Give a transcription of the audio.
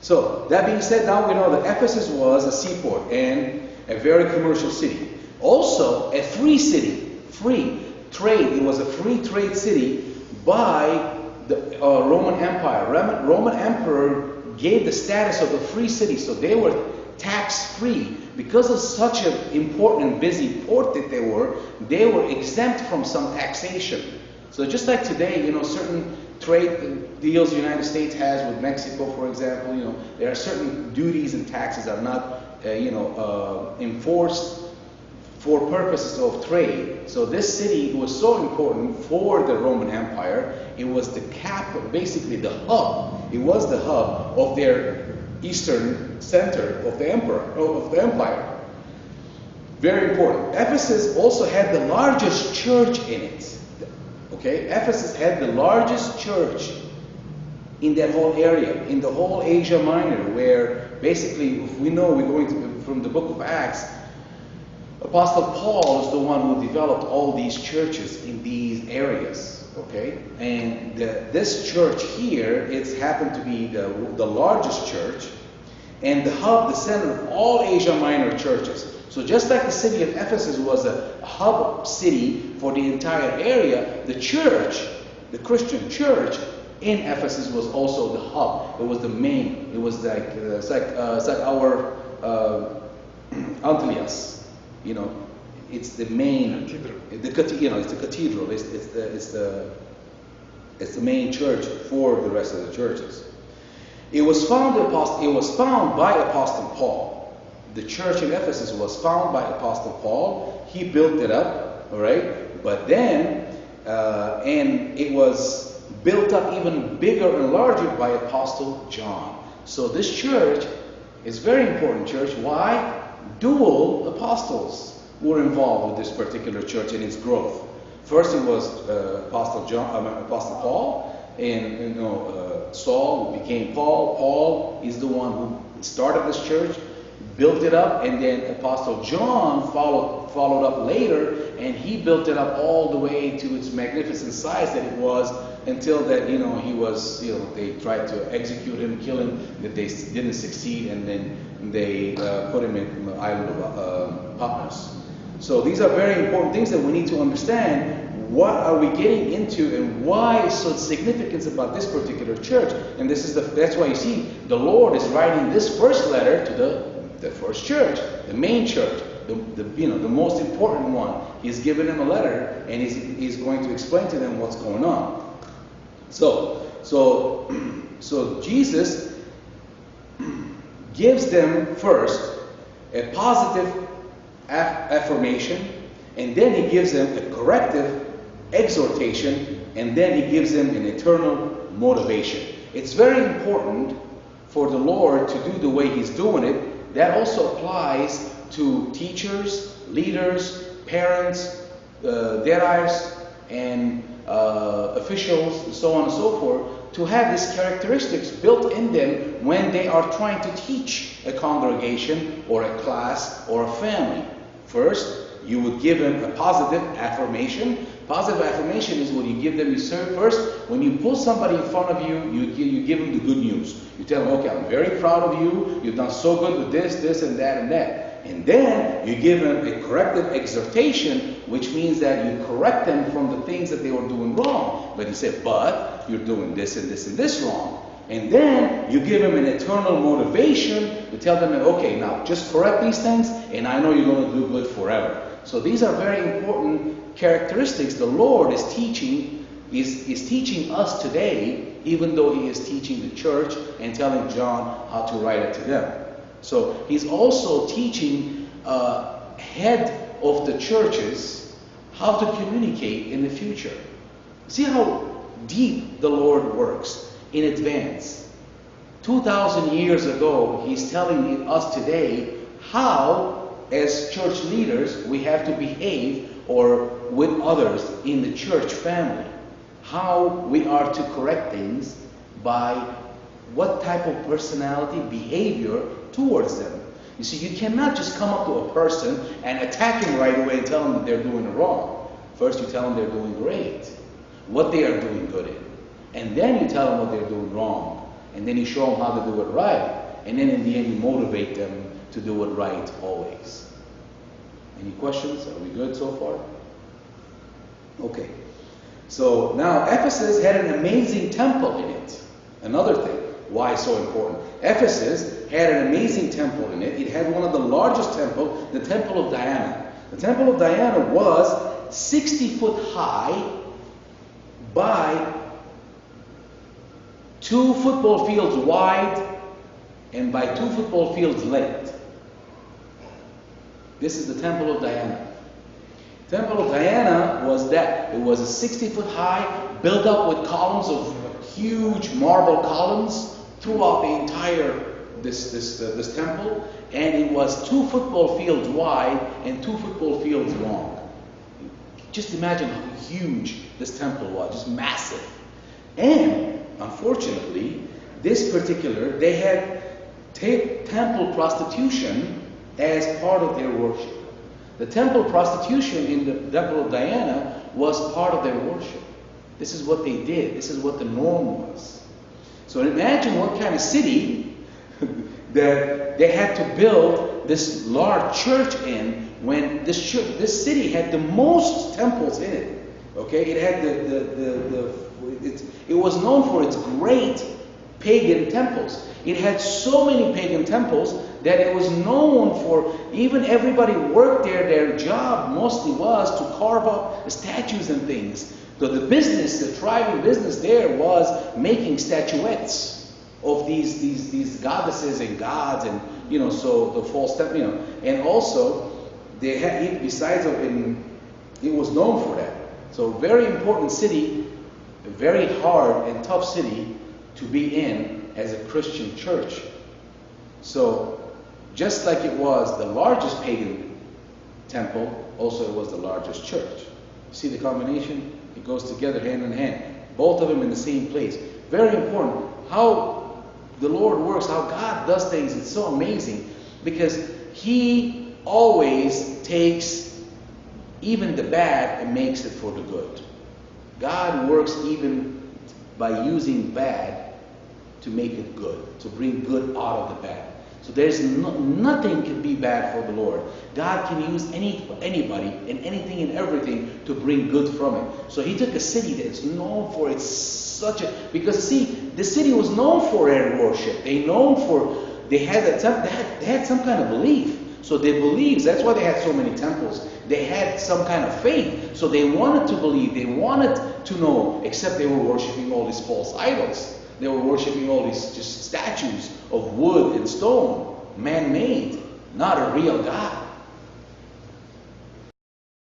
So that being said, now we know that Ephesus was a seaport and a very commercial city. Also a free city, free trade. It was a free trade city by the Roman Empire. Roman Emperor gave the status of a free city, so they were tax-free. Because of such an important and busy port that they were exempt from some taxation. So just like today, certain trade deals the United States has with Mexico, for example, there are certain duties and taxes are not, enforced for purposes of trade. So this city was so important for the Roman Empire. It was the capital, basically the hub. It was the hub of their eastern center of the empire. Very important. Ephesus also had the largest church in it. Okay, Ephesus had the largest church in that whole area, in the whole Asia Minor, where basically, we know we're going to, from the book of Acts, Apostle Paul is the one who developed all these churches in these areas. Okay, and this church here, it's happened to be the largest church and the hub, the center of all Asia Minor churches. So just like the city of Ephesus was a hub city for the entire area, the church, the Christian church in Ephesus was also the hub. It was the main. It was like it's like our Antelias. It's the main. It's the cathedral. It's the main church for the rest of the churches. It was found by Apostle Paul. The church in Ephesus was found by Apostle Paul. He built it up, all right? But then, and it was built up even bigger and larger by Apostle John. So this church is a very important church. Why? Dual apostles were involved with this particular church and its growth. First, it was Apostle Paul, and Saul became Paul. Paul is the one who started this church, built it up, and then Apostle John followed up later, and he built it up all the way to its magnificent size that it was, until that he was they tried to execute him, kill him, that they didn't succeed, and then they put him in the island of Patmos. So these are very important things that we need to understand. What are we getting into, and why is so significant about this particular church? And that's why you see the Lord is writing this first letter to the first church, the main church, the most important one. He's given them a letter, and he's going to explain to them what's going on. So Jesus gives them first a positive affirmation, and then he gives them a corrective exhortation, and then he gives them an eternal motivation. It's very important for the Lord to do the way he's doing it. That also applies to teachers, leaders, parents, debtors, and officials, and so on and so forth, to have these characteristics built in them when they are trying to teach a congregation or a class or a family. First, you would give them a positive affirmation. Positive affirmation is when you give them, first, when you pull somebody in front of you, you give them the good news. You tell them, okay, I'm very proud of you. You've done so good with this, and that, and that. And then you give them a corrective exhortation, which means that you correct them from the things that they were doing wrong. But he said, but you're doing this and this and this wrong. And then you give them an eternal motivation to tell them, okay, now just correct these things, and I know you're going to do good forever. So these are very important characteristics the Lord is teaching us today, even though he is teaching the church and telling John how to write it to them. So he's also teaching head of the churches how to communicate in the future. See how deep the Lord works in advance. 2,000 years ago, he's telling us today how, as church leaders, we have to behave or with others in the church family. How we are to correct things by what type of personality, behavior towards them. You see, you cannot just come up to a person and attack him right away and tell them that they're doing it wrong. First, you tell them they're doing great, what they are doing good in. And then you tell them what they're doing wrong. and then you show them how to do it right, and then in the end you motivate them to do it right always. Any questions? Are we good so far? Okay. So now Ephesus had an amazing temple in it. Another thing, why it's so important. Ephesus had an amazing temple in it. It had one of the largest temples, the Temple of Diana. The Temple of Diana was 60 foot high by 2 football fields wide and by 2 football fields length. This is the Temple of Diana. Temple of Diana was that. It was a 60 foot high, built up with columns of huge marble columns throughout the entire this temple, and it was 2 football fields wide and 2 football fields long. Just imagine how huge this temple was, just massive. And unfortunately, this particular, they had temple prostitution as part of their worship. The temple prostitution in the Temple of Diana was part of their worship. This is what they did. This is what the norm was. So imagine what kind of city that they had to build this large church in, when this city had the most temples in it. Okay, it had it was known for its great pagan temples. It had so many pagan temples that it was known for, even everybody worked there, their job mostly was to carve up statues and things. So the business, the thriving business there was making statuettes of these goddesses and gods, and so the false temple, and also they had, besides of it was known for that. So very important city, a very hard and tough city to be in as a Christian church. So just like it was the largest pagan temple, also it was the largest church. See the combination? It goes together hand in hand. Both of them in the same place. Very important. How the Lord works, how God does things, it's so amazing, because He always takes even the bad and makes it for the good. God works even by using bad to make it good, to bring good out of the bad. So there's nothing can be bad for the Lord. God can use anybody and anything and everything to bring good from it. So He took a city that's known for because see, the city was known for their worship. They had some kind of belief. So they believed. That's why they had so many temples. They had some kind of faith. So they wanted to believe. They wanted to know. Except they were worshiping all these false idols. They were worshiping all these just statues of wood and stone, man-made, not a real God.